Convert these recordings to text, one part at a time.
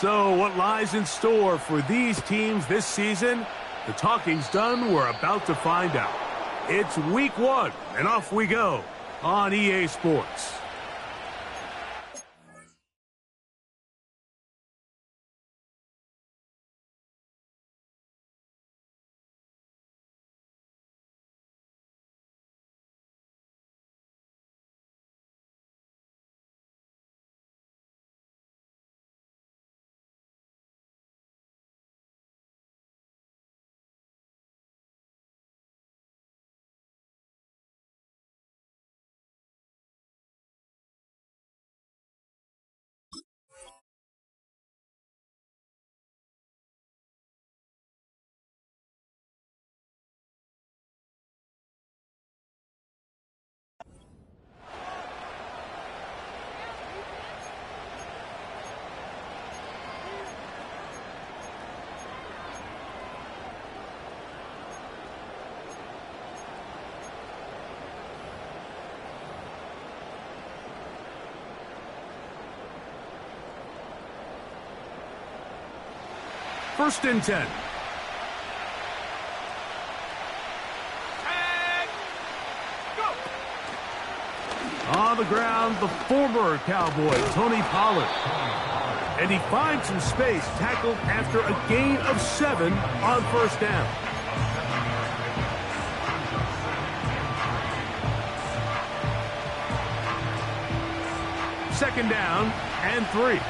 So what lies in store for these teams this season? The talking's done. We're about to find out. It's week 1, and off we go on EA Sports. First and 10. On the ground, the former Cowboy, Tony Pollard. And he finds some space, tackled after a gain of 7 on first down. Second down and 3.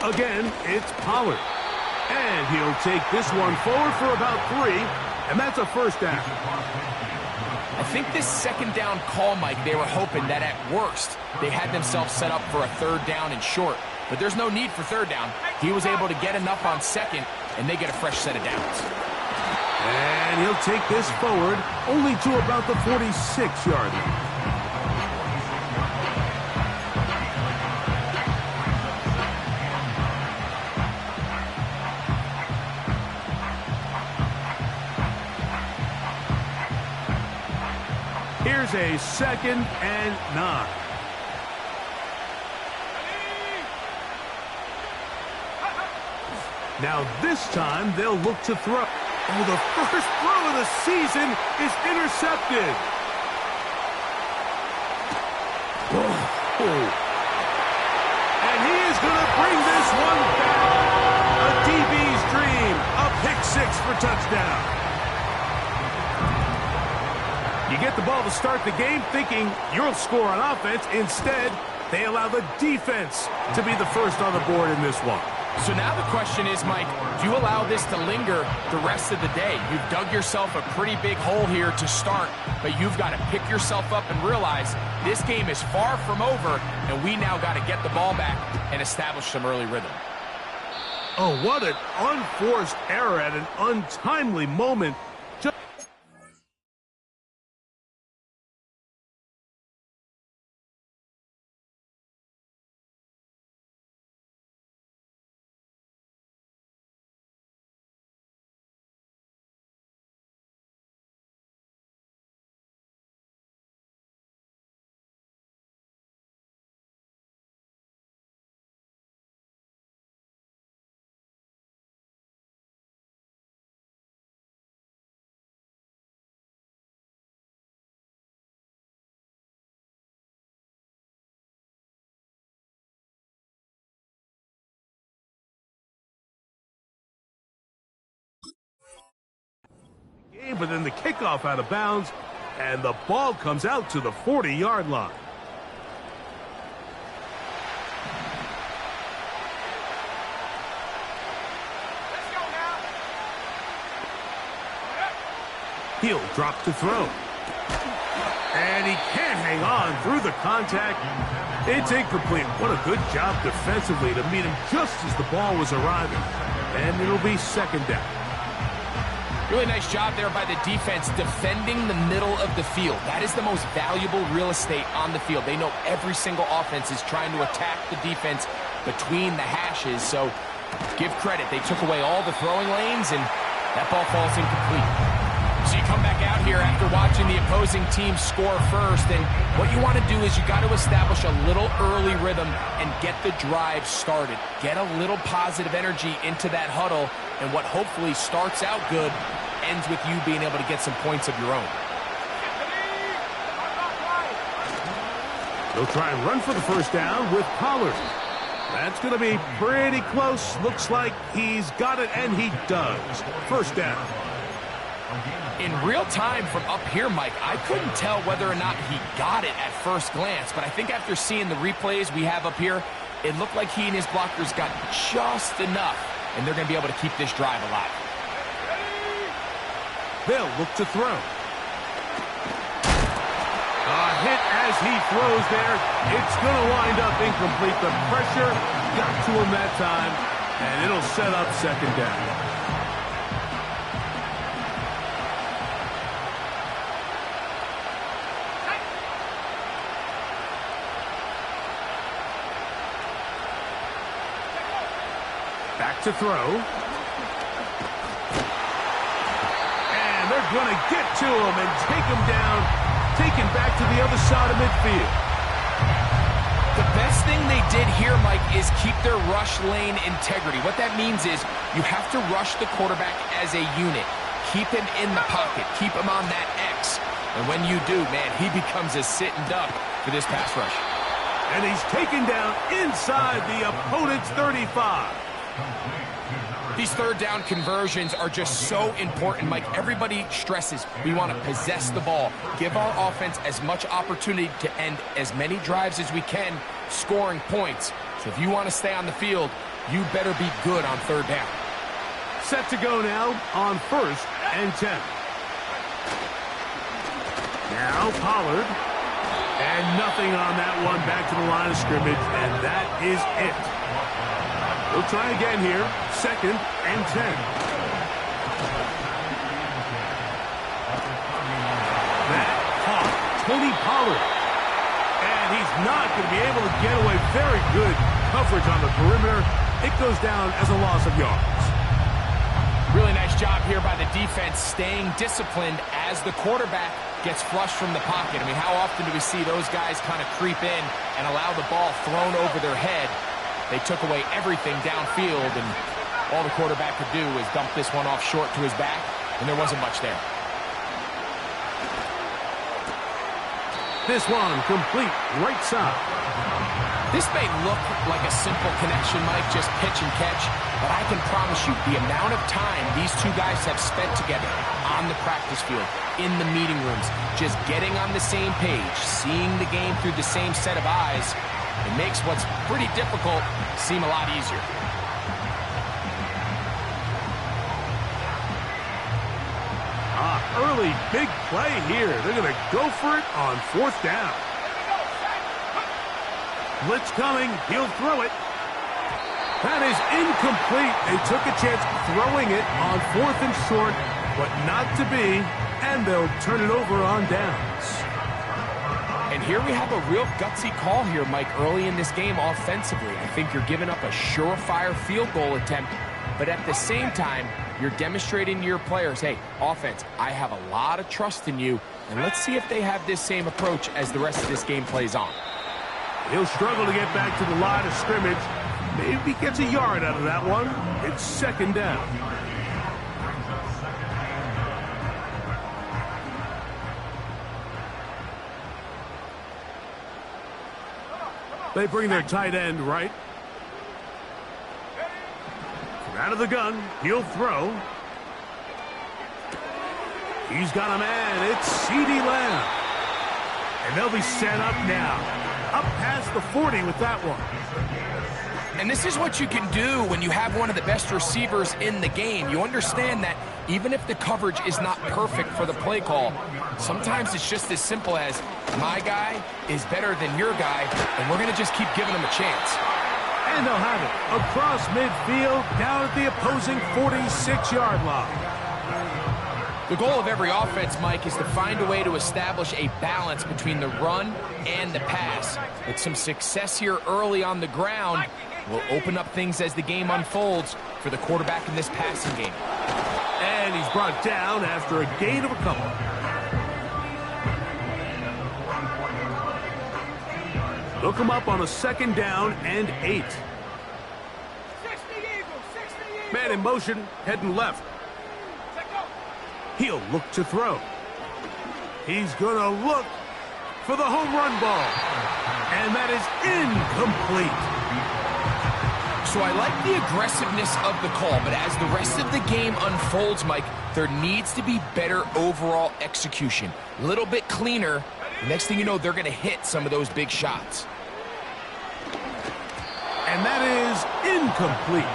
Again, it's Pollard. And he'll take this one forward for about 3, and that's a first down. I think this second down call, Mike, they were hoping that at worst they had themselves set up for a third down and short. But there's no need for third down. He was able to get enough on second, and they get a fresh set of downs. And he'll take this forward only to about the 46-yard line. Here's a second and 9. Now this time they'll look to throw. Oh, the first throw of the season is intercepted. Oh. And he is going to bring this one back. A DB's dream. A pick 6 for touchdown. You get the ball to start the game thinking you'll score on offense. Instead, they allow the defense to be the first on the board in this one. So now the question is, Mike, do you allow this to linger the rest of the day? You've dug yourself a pretty big hole here to start, but you've got to pick yourself up and realize this game is far from over, and we now got to get the ball back and establish some early rhythm. Oh, what an unforced error at an untimely moment. But then the kickoff out of bounds, and the ball comes out to the 40-yard line. Let's go now. He'll drop to throw. And he can't hang on through the contact. It's incomplete. What a good job defensively to meet him just as the ball was arriving. And it'll be second down. Really nice job there by the defense defending the middle of the field. That is the most valuable real estate on the field. They know every single offense is trying to attack the defense between the hashes. So give credit. They took away all the throwing lanes, and that ball falls incomplete. So you come back out here after watching the opposing team score first, and what you want to do is you got to establish a little early rhythm and get the drive started. Get a little positive energy into that huddle, and what hopefully starts out good ends with you being able to get some points of your own. They'll try and run for the first down with Pollard. That's going to be pretty close. Looks like he's got it, and he does. First down. In real time from up here, Mike, I couldn't tell whether or not he got it at first glance, but I think after seeing the replays we have up here, it looked like he and his blockers got just enough, and they're going to be able to keep this drive alive. They'll look to throw. A hit as he throws there. It's going to wind up incomplete. The pressure got to him that time, and it'll set up second down. Back to throw. And they're going to get to him and take him down, taken back to the other side of midfield. The best thing they did here, Mike, is keep their rush lane integrity. What that means is you have to rush the quarterback as a unit. Keep him in the pocket. Keep him on that X. And when you do, man, he becomes a sitting duck for this pass rush. And he's taken down inside the opponent's 35. These third down conversions are just so important, Mike. Everybody stresses we want to possess the ball, give our offense as much opportunity to end as many drives as we can, scoring points. So if you want to stay on the field, you better be good on third down. Set to go now on 1st and 10. Now Pollard. And nothing on that one, back to the line of scrimmage, and that is it. We'll try again here, 2nd and 10. That caught Tony Pollard. And he's not going to be able to get away. Very good coverage on the perimeter. It goes down as a loss of yards. Really nice job here by the defense staying disciplined as the quarterback gets flushed from the pocket. I mean, how often do we see those guys kind of creep in and allow the ball thrown over their head? They took away everything downfield, and all the quarterback could do was dump this one off short to his back, and there wasn't much there. This one complete right side. This may look like a simple connection, Mike, just pitch and catch, but I can promise you the amount of time these two guys have spent together on the practice field, in the meeting rooms, just getting on the same page, seeing the game through the same set of eyes, it makes what's pretty difficult seem a lot easier. Early big play here. They're going to go for it on 4th down. Blitz coming. He'll throw it. That is incomplete. They took a chance throwing it on 4th and short, but not to be, and they'll turn it over on downs. And here we have a real gutsy call here, Mike, early in this game offensively. I think you're giving up a surefire field goal attempt, but at the same time, you're demonstrating to your players, hey, offense, I have a lot of trust in you, and let's see if they have this same approach as the rest of this game plays on. He'll struggle to get back to the line of scrimmage. Maybe gets a yard out of that one. It's 2nd down. They bring their tight end right. From out of the gun, he'll throw. He's got a man. It's CeeDee Lamb. And they'll be set up now. Up past the 40 with that one. And this is what you can do when you have one of the best receivers in the game. You understand that even if the coverage is not perfect for the play call, sometimes it's just as simple as my guy is better than your guy, and we're going to just keep giving him a chance. And they'll have it across midfield, down at the opposing 46-yard line. The goal of every offense, Mike, is to find a way to establish a balance between the run and the pass. With some success here early on the ground, will open up things as the game unfolds for the quarterback in this passing game. And he's brought down after a gain of a couple. Look him up on a 2nd down and 8. 60 Eagles, 60 Eagles. Man in motion, heading left. Check out. He'll look to throw. He's gonna look for the home run ball. And that is incomplete. So I like the aggressiveness of the call, but as the rest of the game unfolds, Mike, there needs to be better overall execution. A little bit cleaner. Next thing you know, they're going to hit some of those big shots. And that is incomplete.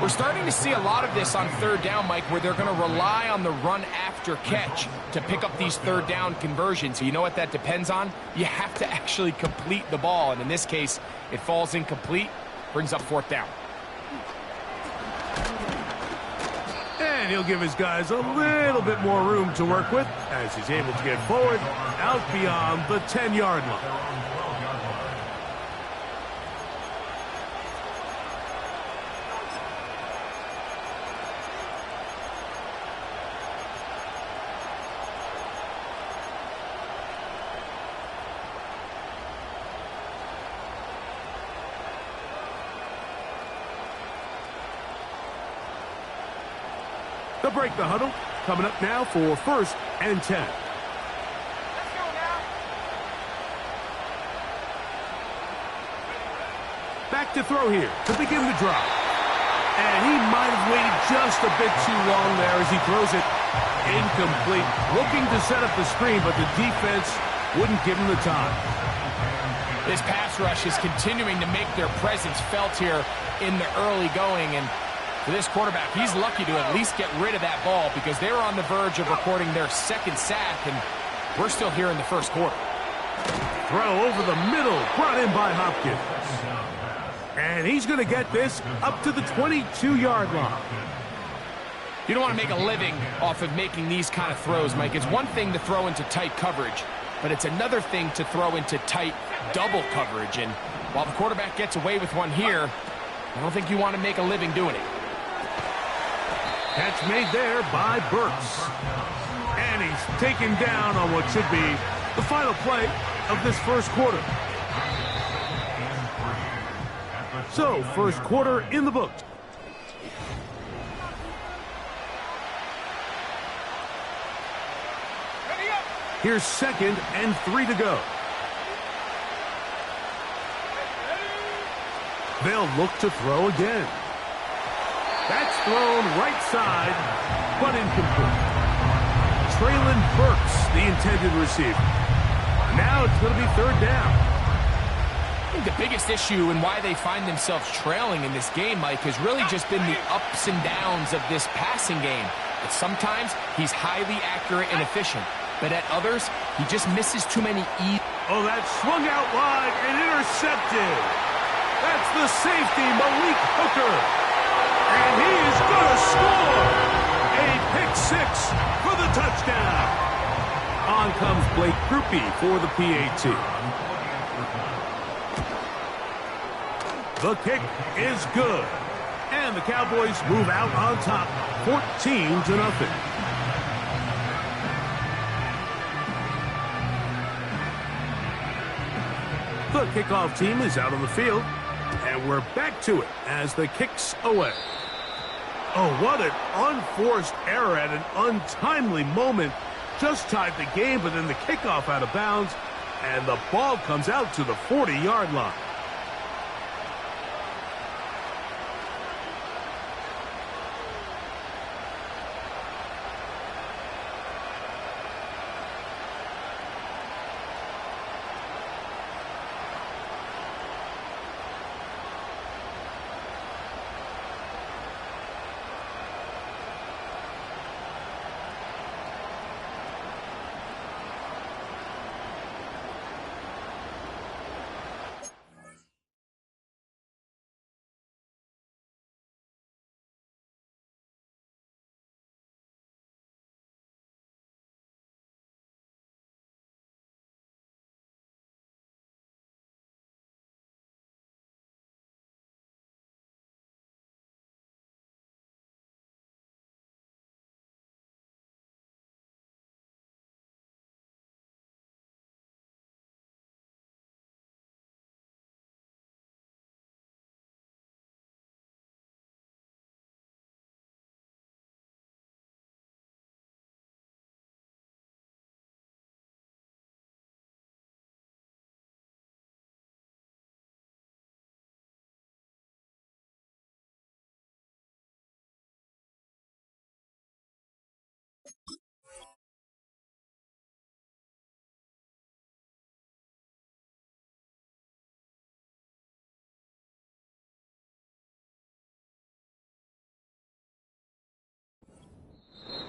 We're starting to see a lot of this on 3rd down, Mike, where they're going to rely on the run after catch to pick up these 3rd down conversions. So you know what that depends on? You have to actually complete the ball. And in this case, it falls incomplete, brings up 4th down. And he'll give his guys a little bit more room to work with as he's able to get forward out beyond the 10-yard line. They'll break the huddle. Coming up now for 1st and 10. Let's go now. Back to throw here to begin the drive. And he might have waited just a bit too long there as he throws it incomplete. Looking to set up the screen, but the defense wouldn't give him the time. This pass rush is continuing to make their presence felt here in the early going, and for this quarterback, he's lucky to at least get rid of that ball because they were on the verge of recording their 2nd sack, and we're still here in the 1st quarter. Throw over the middle, brought in by Hopkins. And he's going to get this up to the 22-yard line. You don't want to make a living off of making these kind of throws, Mike. It's one thing to throw into tight coverage, but it's another thing to throw into tight double coverage. And while the quarterback gets away with one here, I don't think you want to make a living doing it. Catch made there by Burks. And he's taken down on what should be the final play of this 1st quarter. So, 1st quarter in the books. Ready up. Here's 2nd and 3 to go. They'll look to throw again. That's thrown right side, but incomplete. Traylon Burks, the intended receiver. Now it's going to be 3rd down. I think the biggest issue and why they find themselves trailing in this game, Mike, has really just been the ups and downs of this passing game. But sometimes he's highly accurate and efficient, but at others, he just misses too many Oh, that swung out wide and intercepted. That's the safety, Malik Hooker. And he is going to score! A pick-6 for the touchdown. On comes Blake Grupe for the PAT. The kick is good. And the Cowboys move out on top, 14-0. The kickoff team is out on the field. And we're back to it as the kick's away. Oh, what an unforced error at an untimely moment. Just tied the game, but then the kickoff out of bounds, and the ball comes out to the 40-yard line.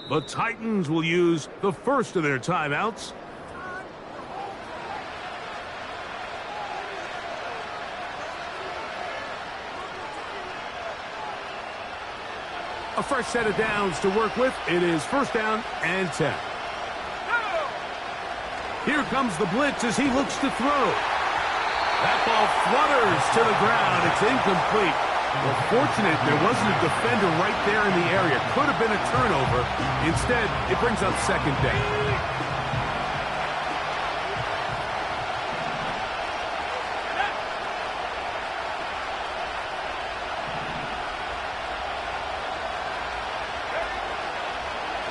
The Titans will use the first of their timeouts. A fresh set of downs to work with. It is first down and 10. Here comes the blitz as he looks to throw. That ball flutters to the ground. It's incomplete. Well, fortunate there wasn't a defender right there in the area. Could have been a turnover. Instead, it brings up second down.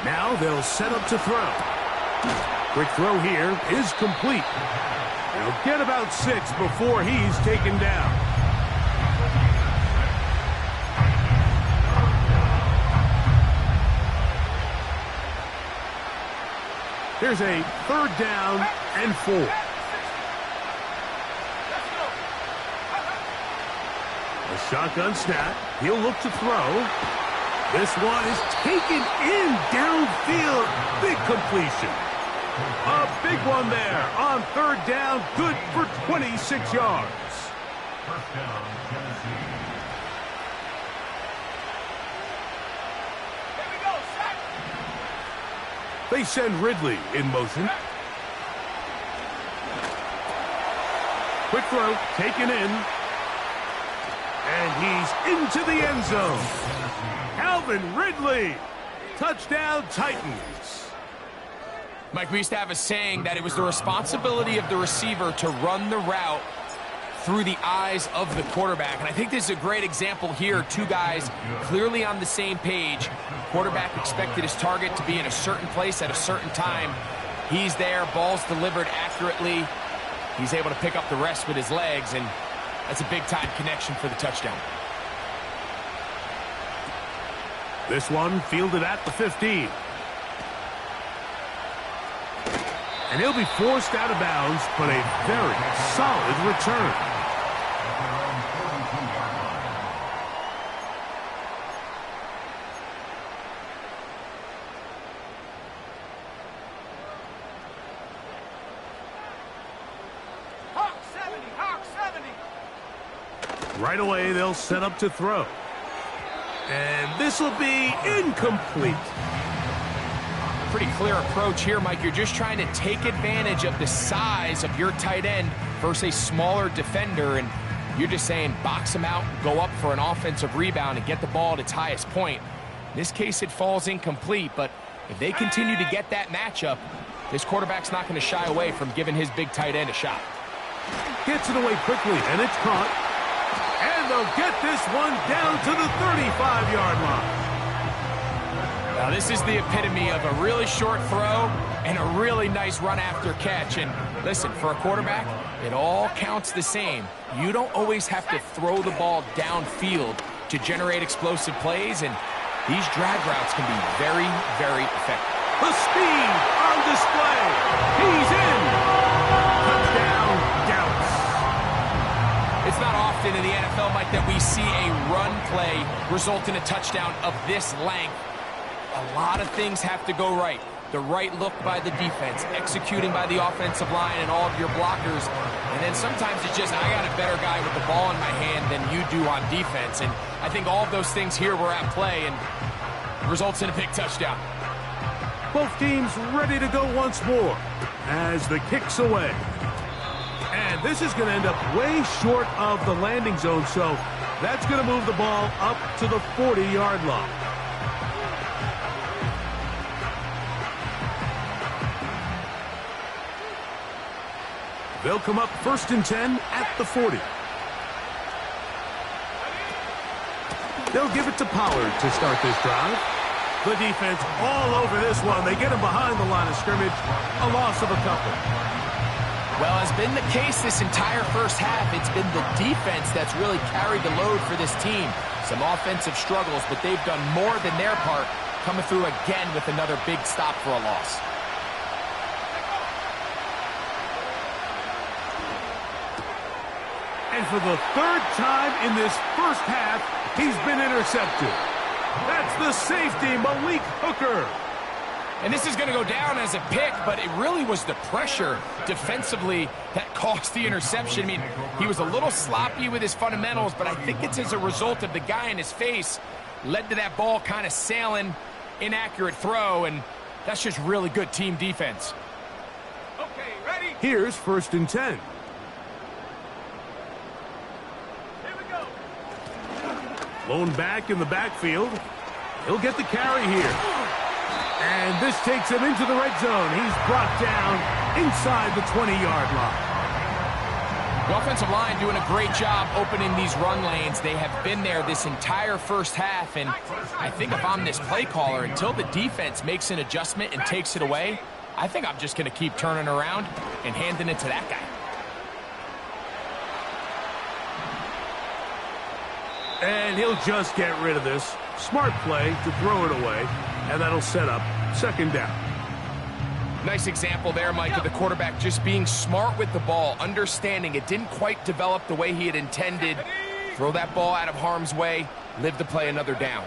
Now they'll set up to throw. Quick throw here is complete. He'll get about 6 before he's taken down. Here's a third down and 4. A shotgun snap. He'll look to throw. This one is taken in downfield. Big completion. A big one there on third down. Good for 26 yards. First down, Tennessee. Here we go, set. They send Ridley in motion. Quick throw, taken in. And he's into the end zone. Calvin Ridley. Touchdown, Titans. Mike, we used to have a saying that it was the responsibility of the receiver to run the route through the eyes of the quarterback. And I think this is a great example here. Two guys clearly on the same page. Quarterback expected his target to be in a certain place at a certain time. He's there, ball's delivered accurately. He's able to pick up the rest with his legs, and that's a big-time connection for the touchdown. This one fielded at the 15. And he'll be forced out of bounds, but a very solid return. Hawk 70, Hawk 70. Right away, they'll set up to throw. And this will be incomplete. Pretty clear approach here, Mike. You're just trying to take advantage of the size of your tight end versus a smaller defender, and you're just saying box him out, go up for an offensive rebound, and get the ball at its highest point. In this case, it falls incomplete, but if they continue to get that matchup, this quarterback's not going to shy away from giving his big tight end a shot. Gets it away quickly, and it's caught. And they'll get this one down to the 35-yard line. Now, this is the epitome of a really short throw and a really nice run after catch. And listen, for a quarterback, it all counts the same. You don't always have to throw the ball downfield to generate explosive plays, and these drag routes can be very, very effective. The speed on display. He's in. Touchdown, Dallas. It's not often in the NFL, Mike, that we see a run play result in a touchdown of this length. A lot of things have to go right. The right look by the defense, executing by the offensive line and all of your blockers. And then sometimes it's just, I got a better guy with the ball in my hand than you do on defense. And I think all of those things here were at play and results in a big touchdown. Both teams ready to go once more as the kick's away. And this is going to end up way short of the landing zone, so that's going to move the ball up to the 40-yard line. They'll come up first and 10 at the 40. They'll give it to Pollard to start this drive. The defense all over this one. They get him behind the line of scrimmage. A loss of a couple. Well, as been the case this entire first half, it's been the defense that's really carried the load for this team. Some offensive struggles, but they've done more than their part, coming through again with another big stop for a loss. And for the third time in this first half, he's been intercepted. That's the safety, Malik Hooker. And this is going to go down as a pick, but it really was the pressure defensively that caused the interception. I mean, he was a little sloppy with his fundamentals, but I think it's as a result of the guy in his face led to that ball kind of sailing, inaccurate throw, and that's just really good team defense. Okay, ready? Here's 1st and 10. Here we go. Lone back in the backfield. He'll get the carry here. And this takes him into the red zone. He's brought down inside the 20-yard line. The offensive line doing a great job opening these run lanes. They have been there this entire first half, and I think if I'm this play caller, until the defense makes an adjustment and takes it away, I think I'm just going to keep turning around and handing it to that guy. And he'll just get rid of this. Smart play to throw it away, and that'll set up 2nd down. Nice example there, Mike, of the quarterback just being smart with the ball, understanding it didn't quite develop the way he had intended. Throw that ball out of harm's way, live to play another down.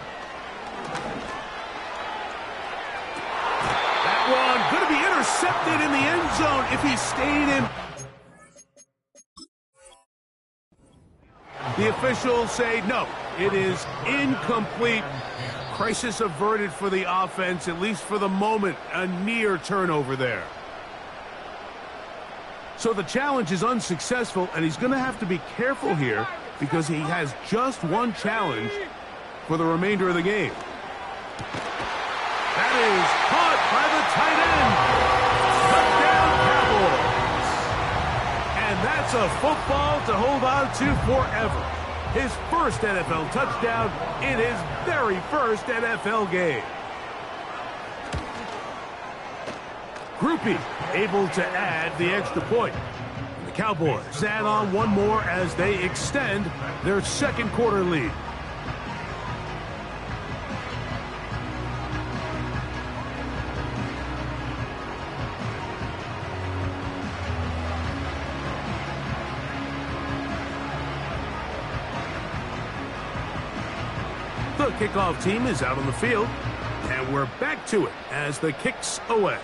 That one going to be intercepted in the end zone if he stayed in. The officials say no, it is incomplete. Crisis averted for the offense, at least for the moment. A near turnover there. So the challenge is unsuccessful, and he's going to have to be careful here because he has just one challenge for the remainder of the game. That is caught by the tight end. Touchdown, Cowboys. And that's a football to hold on to forever. His first NFL touchdown in his very first NFL game. Groupie able to add the extra point. The Cowboys add on one more as they extend their 2nd quarter lead. The kickoff team is out on the field, and we're back to it as the kick's away.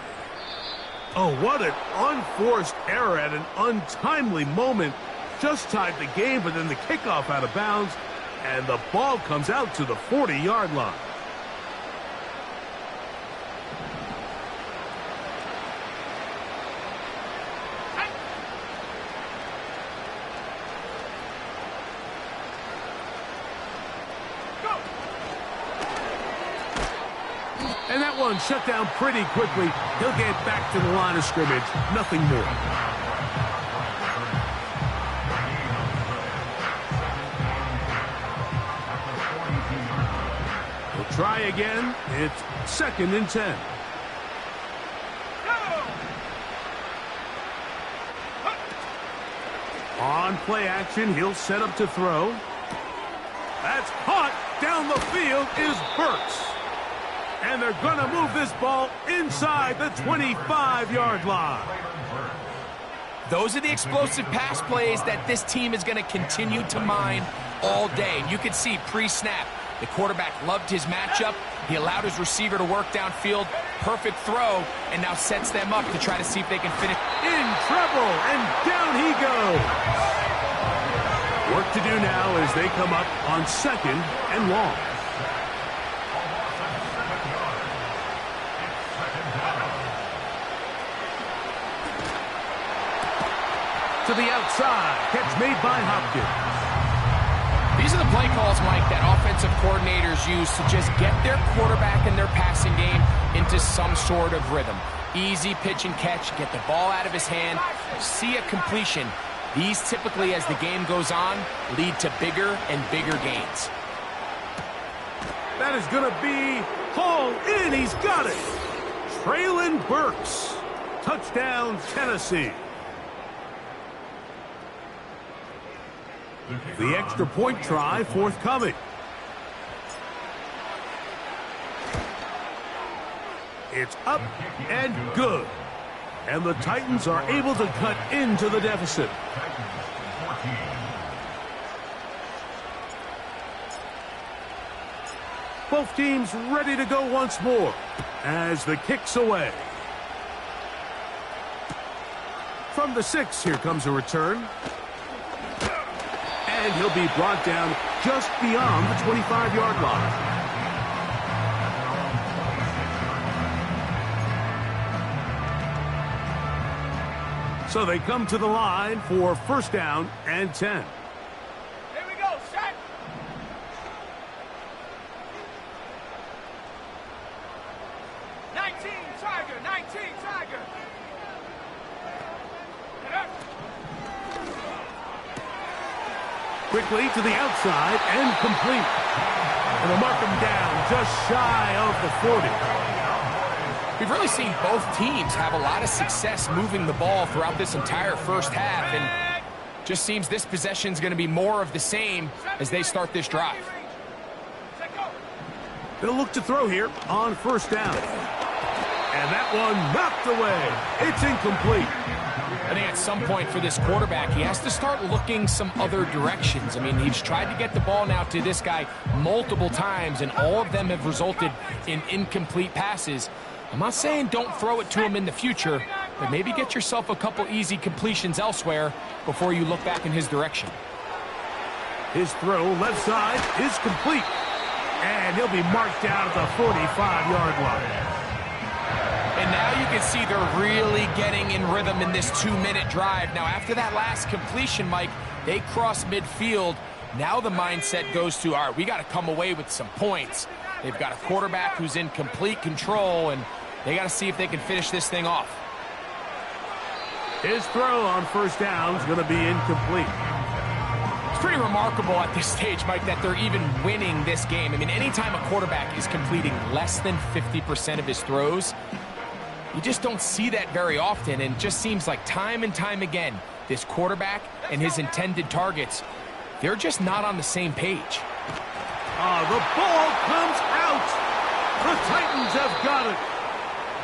Oh, what an unforced error at an untimely moment. Just tied the game, but then the kickoff out of bounds, and the ball comes out to the 40-yard line. And that one shut down pretty quickly. He'll get back to the line of scrimmage. Nothing more. He'll try again. It's 2nd and 10. On play action, he'll set up to throw. That's caught down the field is Burks. And they're going to move this ball inside the 25-yard line. Those are the explosive pass plays that this team is going to continue to mine all day. You can see pre-snap, the quarterback loved his matchup. He allowed his receiver to work downfield. Perfect throw, and now sets them up to try to see if they can finish. In trouble, and down he goes. Work to do now as they come up on 2nd and long. To the outside, catch made by Hopkins. These are the play calls, Mike, that offensive coordinators use to just get their quarterback and their passing game into some sort of rhythm. Easy pitch and catch, get the ball out of his hand, see a completion. These typically, as the game goes on, lead to bigger and bigger gains. That is going to be hauled in. He's got it. Traylon Burks. Touchdown, Tennessee. The extra point try forthcoming. It's up and good. And the Titans are able to cut into the deficit. Both teams ready to go once more as the kick's away. From the 6, here comes a return. And he'll be brought down just beyond the 25-yard line. So they come to the line for first down and 10. Here we go, set. Tiger, 19 Tiger. Quickly to the outside and complete. And they'll mark him down just shy of the 40. We've really seen both teams have a lot of success moving the ball throughout this entire first half, and just seems this possession is going to be more of the same as they start this drive. They'll look to throw here on first down. And that one knocked away. It's incomplete. I think at some point for this quarterback, he has to start looking some other directions. I mean, he's tried to get the ball now to this guy multiple times, and all of them have resulted in incomplete passes. I'm not saying don't throw it to him in the future, but maybe get yourself a couple easy completions elsewhere before you look back in his direction. His throw left side is complete. And he'll be marked down at the 45-yard line. And now you can see they're really getting in rhythm in this 2-minute drive. Now, after that last completion, Mike, they cross midfield. Now the mindset goes to, all right, we got to come away with some points. They've got a quarterback who's in complete control, and they got to see if they can finish this thing off. His throw on first down is going to be incomplete. It's pretty remarkable at this stage, Mike, that they're even winning this game. I mean, anytime a quarterback is completing less than 50% of his throws, you just don't see that very often, and it just seems like time and time again, this quarterback and his intended targets, they're just not on the same page. The ball comes out. The Titans have got it.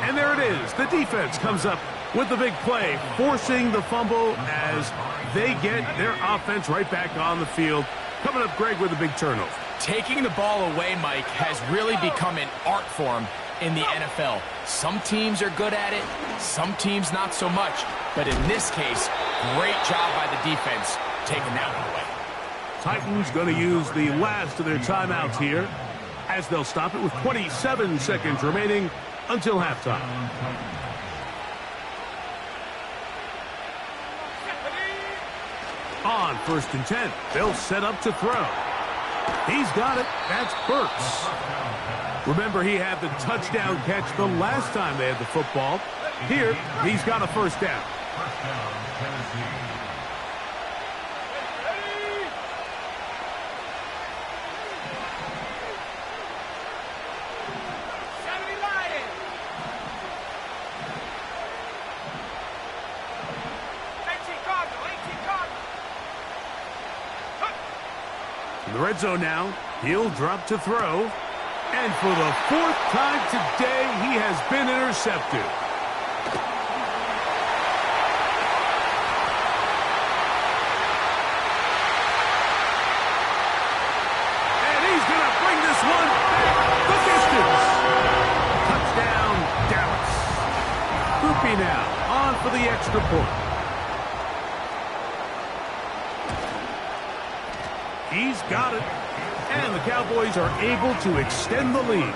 And there it is. The defense comes up with the big play, forcing the fumble as they get their offense right back on the field. Coming up, Greg, with a big turnover. Taking the ball away, Mike, has really become an art form in the NFL. Some teams are good at it, some teams not so much. But in this case, great job by the defense taking that one away. Titans going to use the last of their timeouts here as they'll stop it with 27 seconds remaining until halftime. On first and 10, they'll set up to throw. He's got it. That's Burks. Remember, he had the touchdown catch the last time they had the football. Here, he's got a first down. First down, Tennessee. In the red zone now, he'll drop to throw. And for the 4th time today, he has been intercepted. And he's going to bring this one back the distance. Touchdown, Dallas. Groupie now on for the extra point. He's got it. And the Cowboys are able to extend the lead.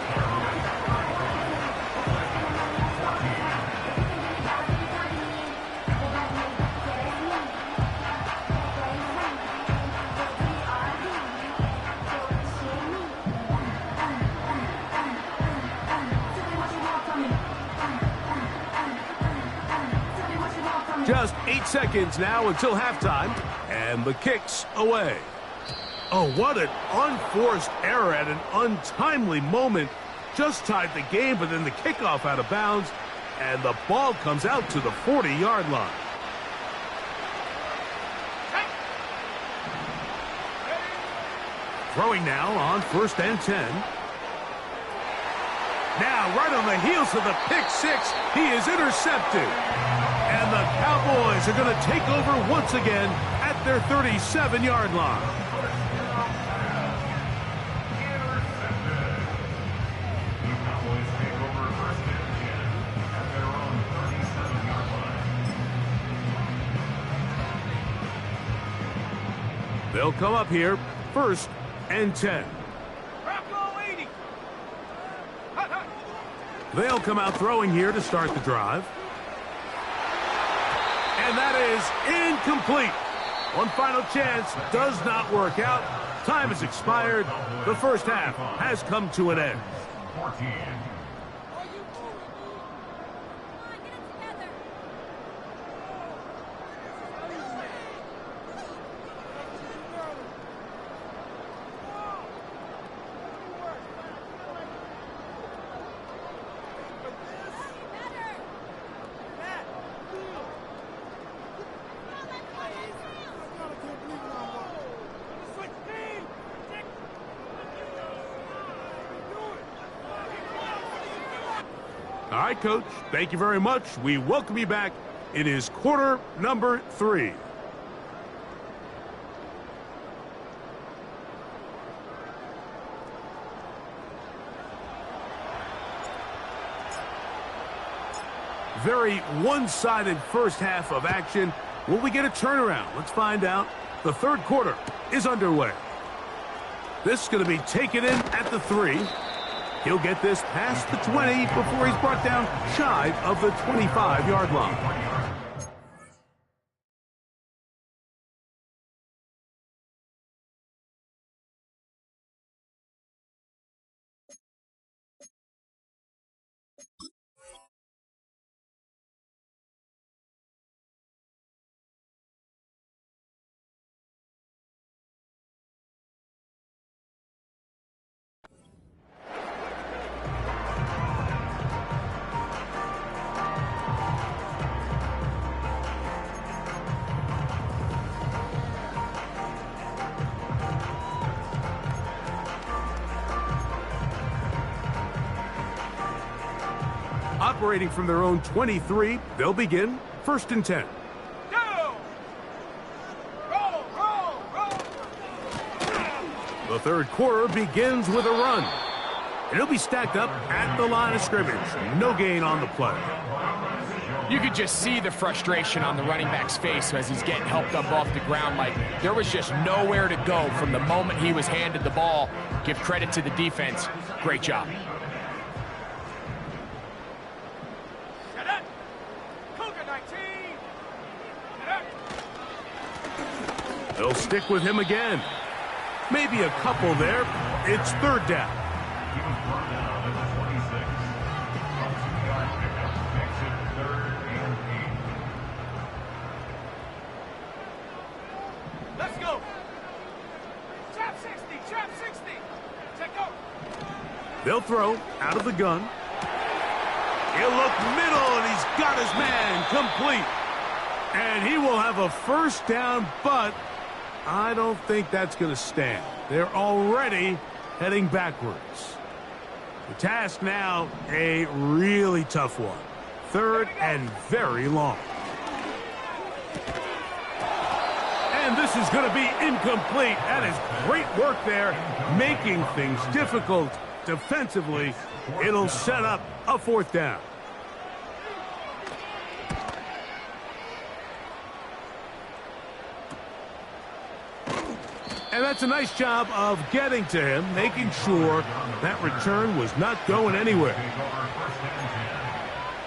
Just 8 seconds now until halftime, and the kick's away. Oh, what an unforced error at an untimely moment. Just tied the game, but then the kickoff out of bounds, and the ball comes out to the 40-yard line. Throwing now on first and 10. Now, right on the heels of the pick six, he is intercepted. And the Cowboys are going to take over once again at their 37-yard line. They'll come up here, 1st and 10. Bronco 80. Hut, hut. They'll come out throwing here to start the drive. And that is incomplete. One final chance does not work out. Time has expired. The first half has come to an end. 14. All right, Coach, thank you very much. We welcome you back. It is quarter number 3. Very one-sided first half of action. Will we get a turnaround? Let's find out. The third quarter is underway. This is going to be taken in at the 3. He'll get this past the 20 before he's brought down shy of the 25-yard line. Operating from their own 23, they'll begin 1st and 10. Go! Roll, roll, roll! The third quarter begins with a run. And he'll be stacked up at the line of scrimmage. No gain on the play. You could just see the frustration on the running back's face as he's getting helped up off the ground. Like, there was just nowhere to go from the moment he was handed the ball. Give credit to the defense. Great job. They'll stick with him again. Maybe a couple there. It's 3rd down. He was brought down at the 26. From 2-yard pickup, makes it 3rd and 8. Let's go! Trap 60, trap 60! Check go! They'll throw out of the gun. He'll look middle, and he's got his man complete. And he will have a 1st down, but I don't think that's going to stand. They're already heading backwards. The task now, a really tough one. 3rd and very long. And this is going to be incomplete. That is great work there, making things difficult defensively. It'll set up a 4th down. And that's a nice job of getting to him, making sure that return was not going anywhere. Take over 1st and 10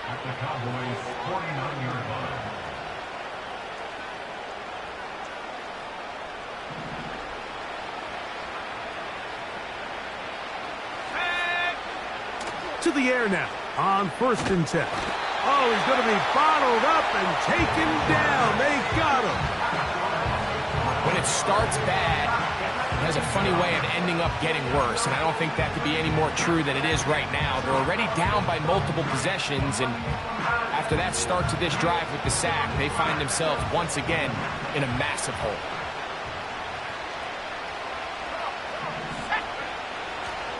at the Cowboys' 49-yard line. To the air now on 1st and 10. Oh, he's going to be bottled up and taken down. They got him. When it starts bad, it has a funny way of ending up getting worse, and I don't think that could be any more true than it is right now. They're already down by multiple possessions, and after that start to this drive with the sack, they find themselves once again in a massive hole.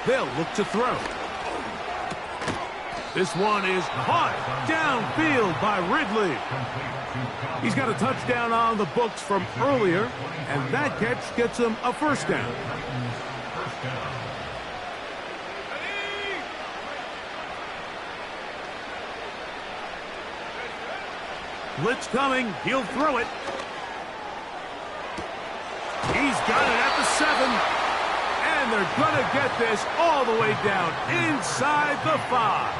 They'll look to throw. This one is caught downfield by Ridley. He's got a touchdown on the books from earlier, and that catch gets him a 1st down. Blitz coming. He'll throw it. He's got it at the 7. And they're going to get this all the way down inside the 5.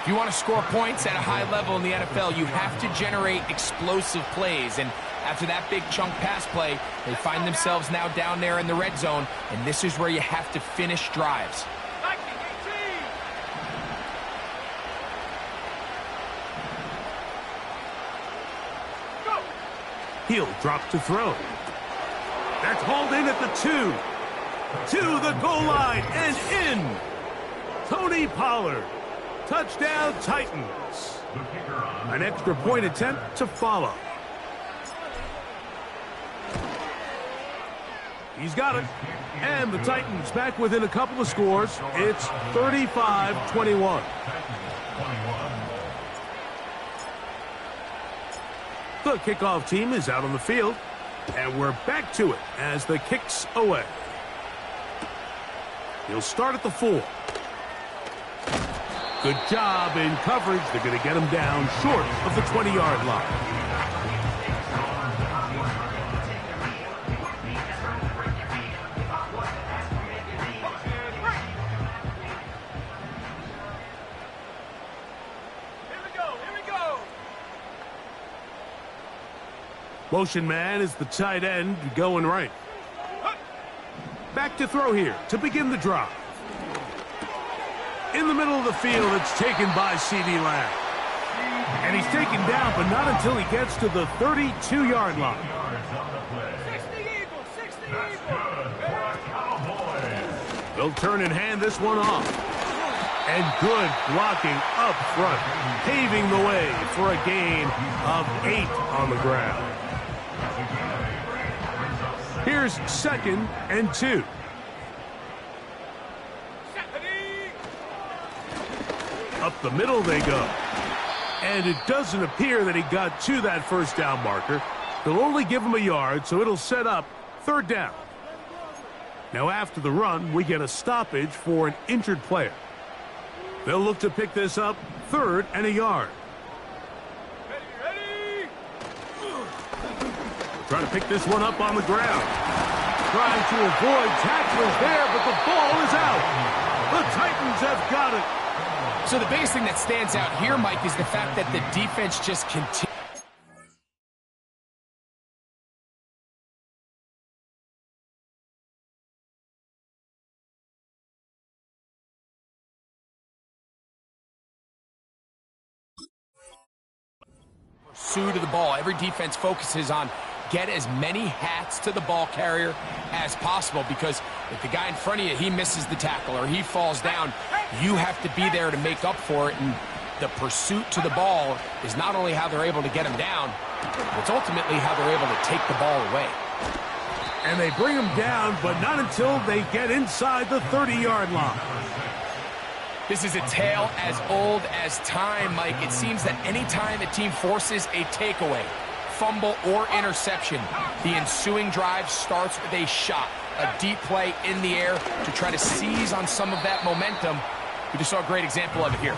If you want to score points at a high level in the NFL, you have to generate explosive plays. And after that big chunk pass play, they find themselves now down there in the red zone. And this is where you have to finish drives. He'll drop to throw. That's hauled in at the 2. To the goal line and in. Tony Pollard. Touchdown, Titans. An extra point attempt to follow. He's got it. And the Titans back within a couple of scores. It's 35-21. The kickoff team is out on the field, and we're back to it as the kick's away. He'll start at the 4. Good job in coverage. They're going to get him down short of the 20-yard line. Motion man is the tight end going right. Back to throw here to begin the drive. In the middle of the field, it's taken by CeeDee Lamb. And he's taken down, but not until he gets to the 32-yard line. 60 Eagles, 60 Eagles. They'll turn and hand this one off. And good blocking up front, paving the way for a gain of 8 on the ground. Here's 2nd and 2. Up the middle they go. And it doesn't appear that he got to that first down marker. They'll only give him a yard, so it'll set up 3rd down. Now after the run, we get a stoppage for an injured player. They'll look to pick this up 3rd and a yard. Ready. Try to pick this one up on the ground. Trying to avoid tacklers there, but the ball is out. The Titans have got it. So the biggest thing that stands out here, Mike, is the fact that the defense just continues. Pursuit of the ball. Every defense focuses on get as many hats to the ball carrier as possible, because if the guy in front of you, he misses the tackle or he falls down, you have to be there to make up for it. And the pursuit to the ball is not only how they're able to get him down, it's ultimately how they're able to take the ball away. And they bring him down, but not until they get inside the 30-yard line. This is a tale as old as time, Mike. It seems that any time a team forces a takeaway, fumble, or interception, the ensuing drive starts with a shot, a deep play in the air to try to seize on some of that momentum. We just saw a great example of it here.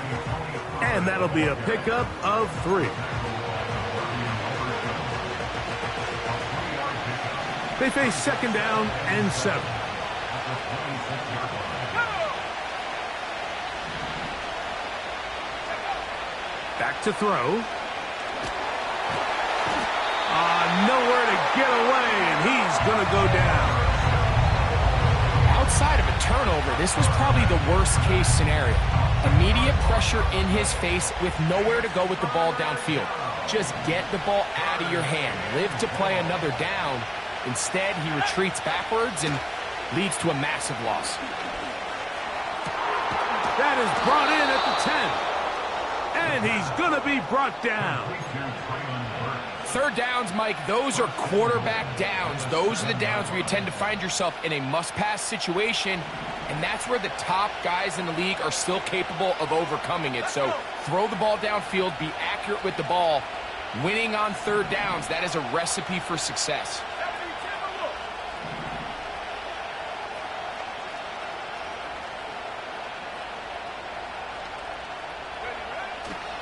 And that'll be a pickup of 3. They face 2nd down and 7. Back to throw. Nowhere to get away, and he's going to go down. Outside of a turnover, this was probably the worst-case scenario. Immediate pressure in his face with nowhere to go with the ball downfield. Just get the ball out of your hand. Live to play another down. Instead, he retreats backwards and leads to a massive loss. That is brought in at the 10. And he's going to be brought down. 3rd downs, Mike, those are quarterback downs. Those are the downs where you tend to find yourself in a must-pass situation, and that's where the top guys in the league are still capable of overcoming it. So throw the ball downfield, be accurate with the ball. Winning on 3rd downs, that is a recipe for success.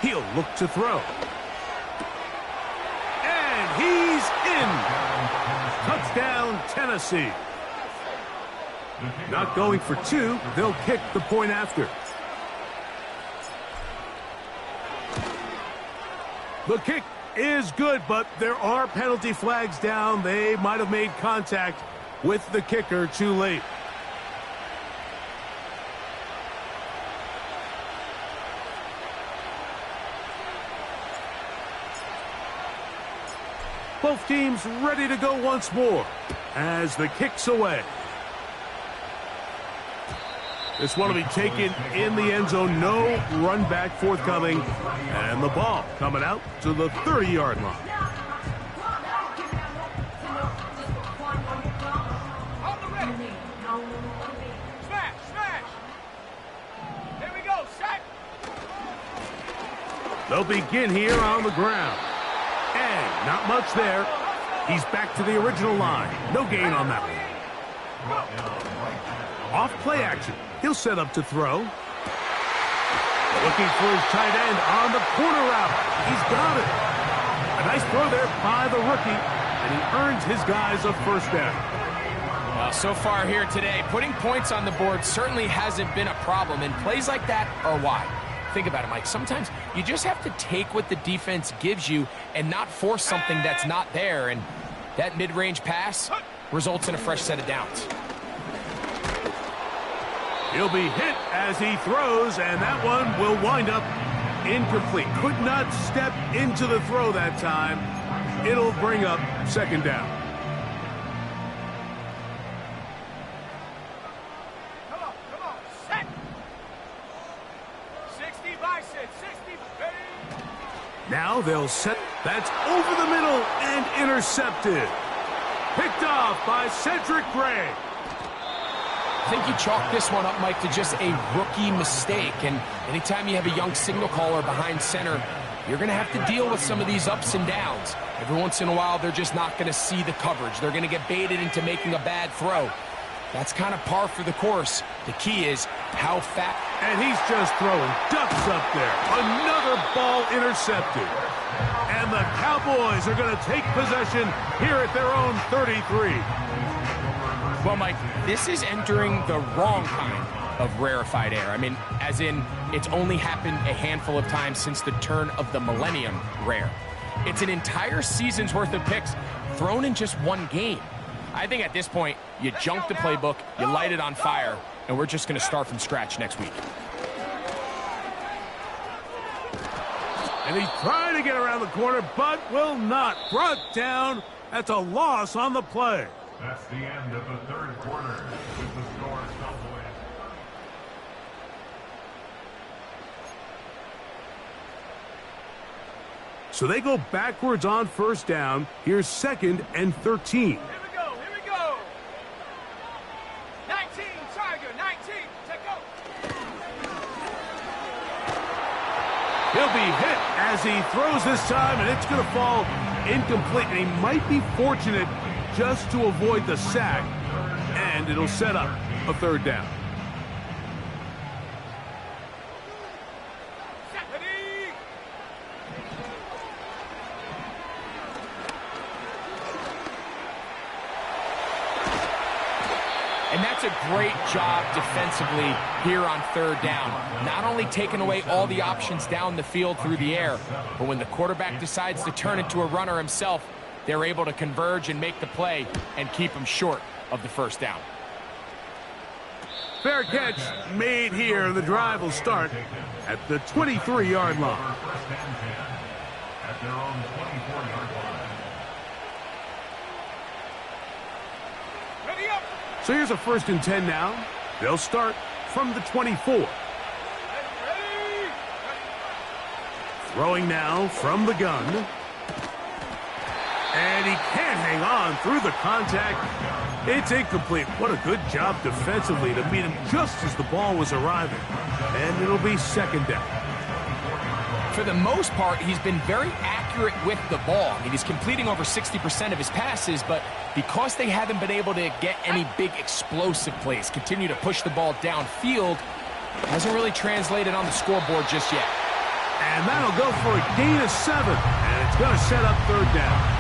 He'll look to throw. And he's in. Touchdown, Tennessee. Not going for two, they'll kick the point after. The kick is good, but there are penalty flags down. They might have made contact with the kicker too late. Both teams ready to go once more as the kick's away. This one will be taken in the end zone. No run back forthcoming. And the ball coming out to the 30-yard line. On the ready. Smash, smash. Here we go, set. They'll begin here on the ground. And not much there. He's back to the original line. No gain on that one. Off play action. He'll set up to throw. Looking for his tight end on the corner route. He's got it. A nice throw there by the rookie. And he earns his guys a first down. Well, so far here today, putting points on the board certainly hasn't been a problem. And plays like that are why. Think about it, Mike. Sometimes you just have to take what the defense gives you and not force something that's not there. And that mid-range pass results in a fresh set of downs. He'll be hit as he throws, and that one will wind up incomplete. Could not step into the throw that time. It'll bring up second down. Come on, set. 60 bicep, 60, baby. Now they'll set. That's over the middle and intercepted. Picked off by Cedric Gray. I think you chalk this one up, Mike, to just a rookie mistake. And anytime you have a young signal caller behind center, you're going to have to deal with some of these ups and downs. Every once in a while, they're just not going to see the coverage. They're going to get baited into making a bad throw. That's kind of par for the course. The key is how fast. And he's just throwing ducks up there. Another ball intercepted. And the Cowboys are going to take possession here at their own 33. Well, Mike, this is entering the wrong kind of rarefied air. I mean, as in, it's only happened a handful of times since the turn of the millennium rare. It's an entire season's worth of picks thrown in just one game. I think at this point, you junk the playbook, you light it on fire, and we're just going to start from scratch next week. And he's trying to get around the corner, but will not. Brought down. That's a loss on the play. That's the end of the third quarter with the score Cowboys. So they go backwards on first down. Here's 2nd and 13. Here we go. 19, Tiger, 19, take go. He'll be hit as he throws this time, and it's going to fall incomplete. And he might be fortunate just to avoid the sack, and it'll set up a third down. And that's a great job defensively here on third down. Not only taking away all the options down the field through the air, but when the quarterback decides to turn into a runner himself, they're able to converge and make the play and keep him short of the first down. Fair catch made here. The drive will start at the 23-yard line. First and 10 at their own 24-yard line. Ready up. So here's a 1st and 10 now. They'll start from the 24. Ready. Throwing now from the gun. And he can't hang on through the contact. It's incomplete. What a good job defensively to meet him just as the ball was arriving. And it'll be second down. For the most part, he's been very accurate with the ball. I mean, he's completing over 60% of his passes, but because they haven't been able to get any big explosive plays, continue to push the ball downfield, hasn't really translated on the scoreboard just yet. And that'll go for a gain of 7. And it's going to set up third down.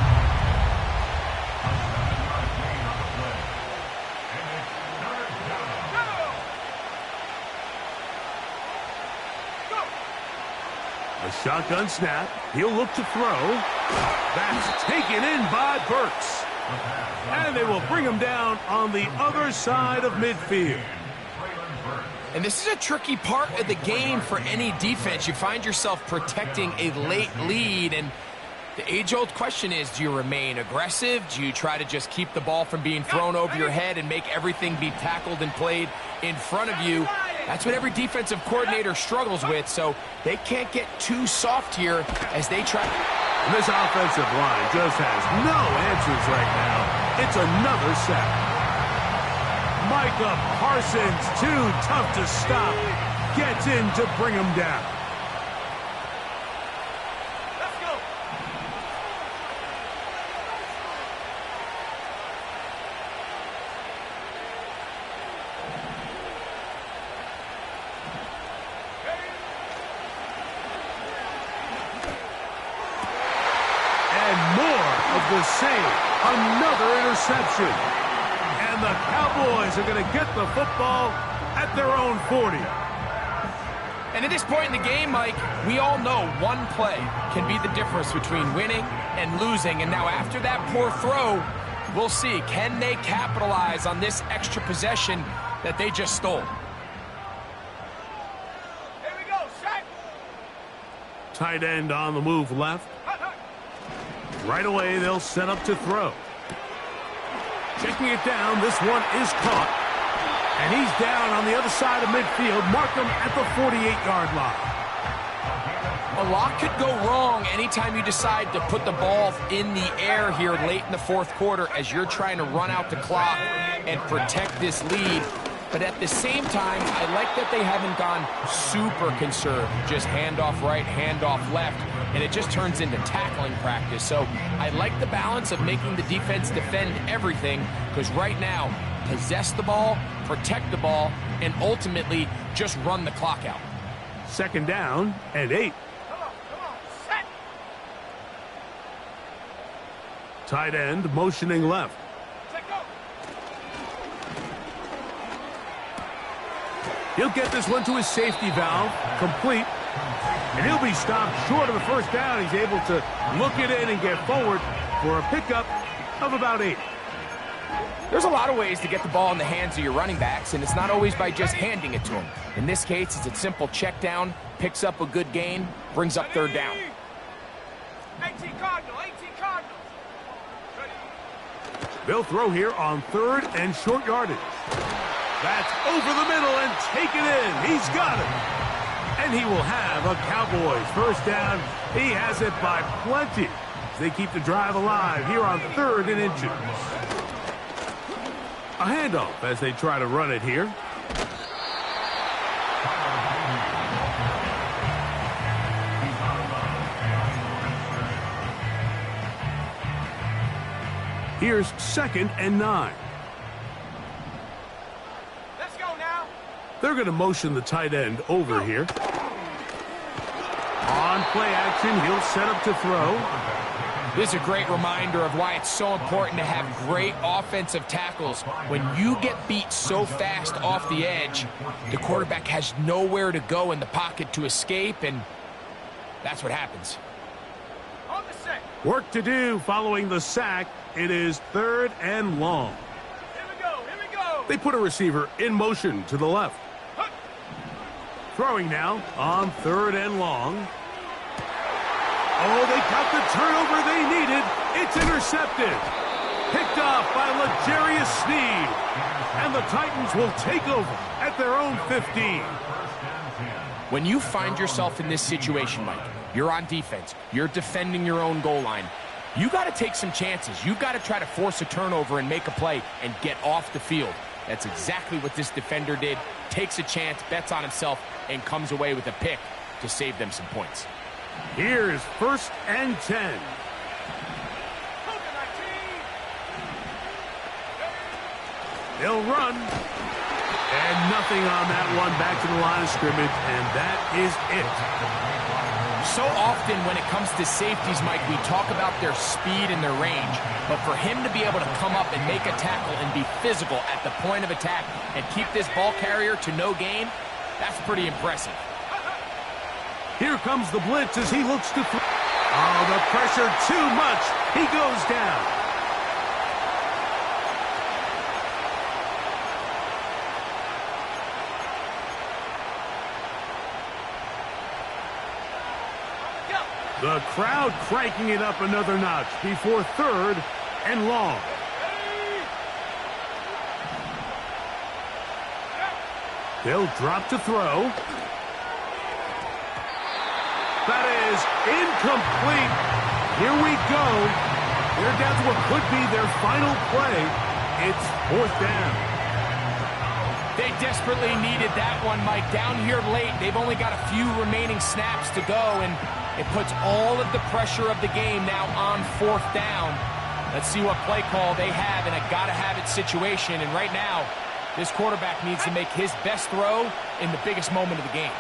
A shotgun snap. He'll look to throw. That's taken in by Burks. And they will bring him down on the other side of midfield. And this is a tricky part of the game for any defense. You find yourself protecting a late lead, and the age-old question is, do you remain aggressive? Do you try to just keep the ball from being thrown over your head and make everything be tackled and played in front of you? That's what every defensive coordinator struggles with, so they can't get too soft here as they try. And this offensive line just has no answers right now. It's another sack. Micah Parsons, too tough to stop, gets in to bring him down. Let's go. And more of the same. Another interception. And the Cowboys are going to get the football at their own 40. And at this point in the game, Mike, we all know one play can be the difference between winning and losing. And now after that poor throw, we'll see, can they capitalize on this extra possession that they just stole? Here we go, sack. Tight end on the move left. Right away, they'll set up to throw. Checking it down, this one is caught. And he's down on the other side of midfield. Mark him at the 48-yard line. A lot could go wrong anytime you decide to put the ball in the air here late in the fourth quarter as you're trying to run out the clock and protect this lead. But at the same time, I like that they haven't gone super conserved. Just handoff right, handoff left, and it just turns into tackling practice. So I like the balance of making the defense defend everything, because right now, possess the ball, protect the ball, and ultimately just run the clock out. Second down and 8. Come on, set. Tight end motioning left. Set, go. He'll get this one to his safety valve, complete. And he'll be stopped short of the first down. He's able to look it in and get forward for a pickup of about 8. There's a lot of ways to get the ball in the hands of your running backs, and it's not always by just handing it to them. In this case, it's a simple check down, picks up a good gain, brings up third down. 18 Cardinal, 18 Cardinal. Ready. They'll throw here on third and short yardage. That's over the middle and take it in. He's got it. And he will have a Cowboys first down. He has it by plenty. They keep the drive alive here on third and inches. A handoff as they try to run it here. Here's second and 9. Let's go now. They're going to motion the tight end over here. On play action, he'll set up to throw. This is a great reminder of why it's so important to have great offensive tackles. When you get beat so fast off the edge, the quarterback has nowhere to go in the pocket to escape, and that's what happens. On the set. Work to do following the sack. It is third and long. Here we go, here we go. They put a receiver in motion to the left. Throwing now on third and long. Oh, they got the turnover they needed. It's intercepted. Picked off by L'Jarius Sneed. And the Titans will take over at their own 15. When you find yourself in this situation, Mike, you're on defense, you're defending your own goal line, you got to take some chances. You've got to try to force a turnover and make a play and get off the field. That's exactly what this defender did. Takes a chance, bets on himself, and comes away with a pick to save them some points. Here's first and 10. They'll run. And nothing on that one. Back to the line of scrimmage, and that is it. So often when it comes to safeties, Mike, we talk about their speed and their range. But for him to be able to come up and make a tackle and be physical at the point of attack and keep this ball carrier to no gain, that's pretty impressive. Here comes the blitz as he looks to throw. Oh, the pressure too much. He goes down. The crowd cranking it up another notch before 3rd and long. They'll drop to throw. That is incomplete. Here we go. They're down to what could be their final play. It's 4th down. They desperately needed that one, Mike. Down here late, they've only got a few remaining snaps to go, and it puts all of the pressure of the game now on 4th down. Let's see what play call they have in a gotta-have-it situation. And right now, this quarterback needs to make his best throw in the biggest moment of the game.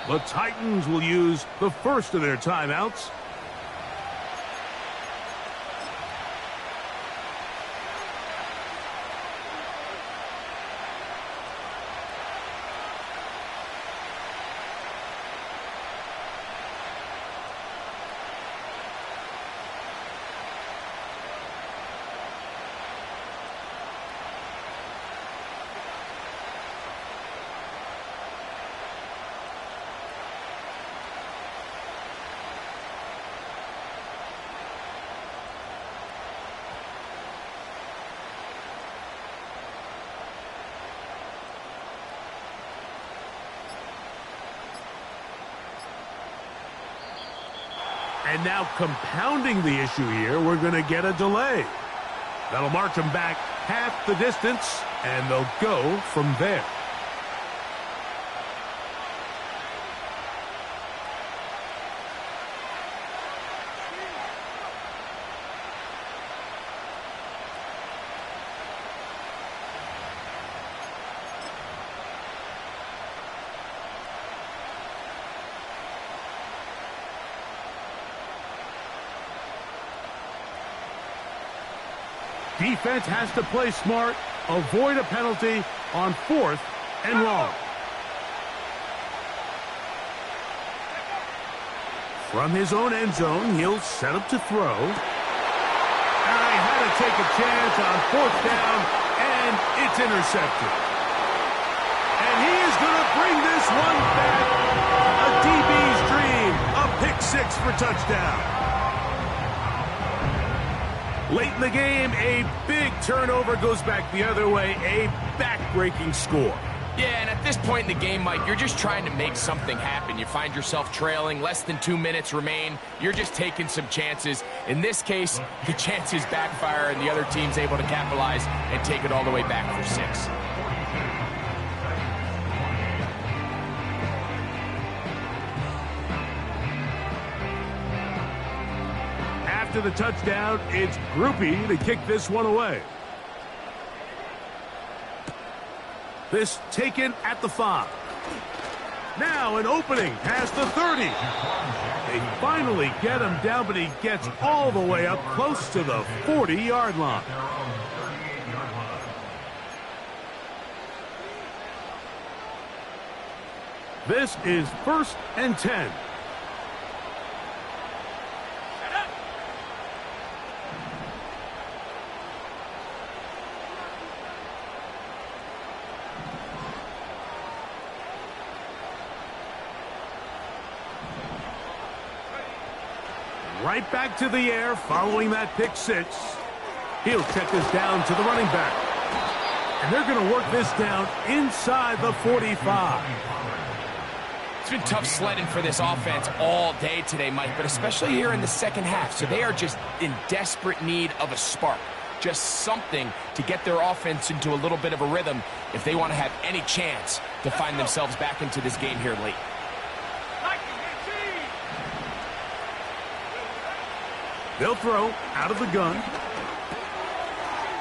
The Titans will use the first of their timeouts. And now compounding the issue here, we're going to get a delay. That'll march them back half the distance, and they'll go from there. Defense has to play smart, avoid a penalty on 4th and long. From his own end zone, he'll set up to throw. And he had to take a chance on 4th down, and it's intercepted. And he is going to bring this one back. A DB's dream, a pick 6 for touchdown. Late in the game, a big turnover goes back the other way, a back-breaking score. Yeah, and at this point in the game, Mike, you're just trying to make something happen. You find yourself trailing, less than 2 minutes remain. You're just taking some chances. In this case, the chances backfire, and the other team's able to capitalize and take it all the way back for 6. After the touchdown, it's Groupie to kick this one away. This taken at the 5. Now an opening past the 30. They finally get him down, but he gets all the way up close to the 40-yard line. This is 1st and 10. Right back to the air following that pick 6. He'll check this down to the running back. And they're going to work this down inside the 45. It's been tough sledding for this offense all day today, Mike, but especially here in the second half. So they are just in desperate need of a spark. Just something to get their offense into a little bit of a rhythm if they want to have any chance to find themselves back into this game here late. They'll throw out of the gun.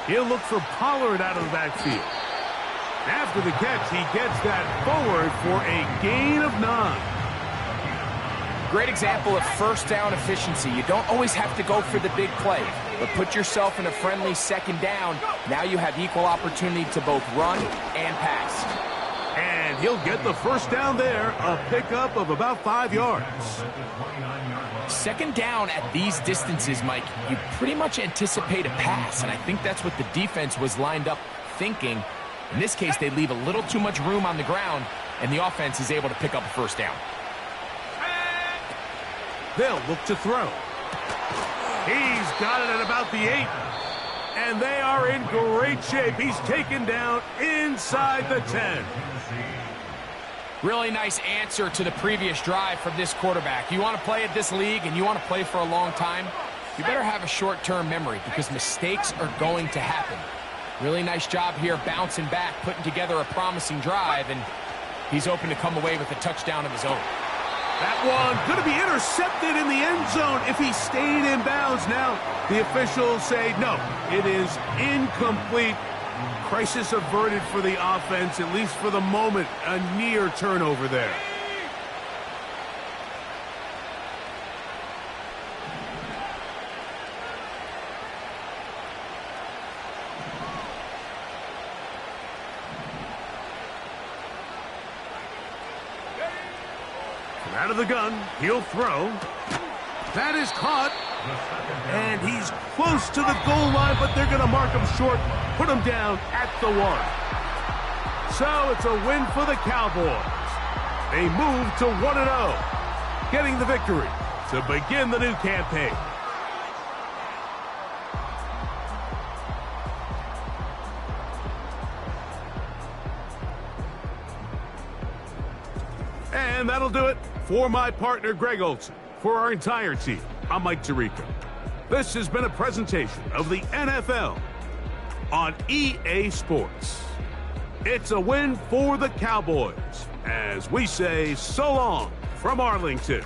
He'll look for Pollard out of the backfield. After the catch, he gets that forward for a gain of 9. Great example of first down efficiency. You don't always have to go for the big play, but put yourself in a friendly second down. Now you have equal opportunity to both run and pass. And he'll get the first down there, a pickup of about 5 yards. Second down at these distances, Mike, you pretty much anticipate a pass, and I think that's what the defense was lined up thinking. In this case, they leave a little too much room on the ground, and the offense is able to pick up a first down. They'll look to throw. He's got it at about the 8. And they are in great shape. He's taken down inside the 10. Really nice answer to the previous drive from this quarterback. You want to play at this league and you want to play for a long time, you better have a short-term memory because mistakes are going to happen. Really nice job here bouncing back, putting together a promising drive, and he's open to come away with a touchdown of his own. That one going to be intercepted in the end zone if he stayed in bounds. Now, the officials say no, it is incomplete. Crisis averted for the offense, at least for the moment. A near turnover there. Out of the gun, he'll throw. That is caught. And he's close to the goal line, but they're going to mark him short, put him down at the 1. So it's a win for the Cowboys. They move to 1-0, getting the victory to begin the new campaign. And that'll do it for my partner, Greg Olson. For our entire team, I'm Mike Tirico. This has been a presentation of the NFL on EA Sports. It's a win for the Cowboys as we say so long from Arlington.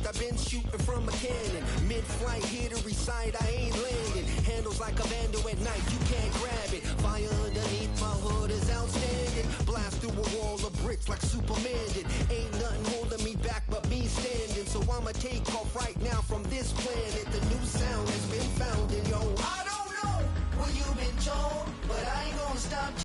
I've been shooting from a cannon. Mid-flight, here to recite, I ain't landing. Handles like a vandal at night, you can't grab it. Fire underneath my hood is outstanding. Blast through a wall of bricks like Superman did. Ain't nothing holding me back but me standing. So I'ma take off right now from this planet.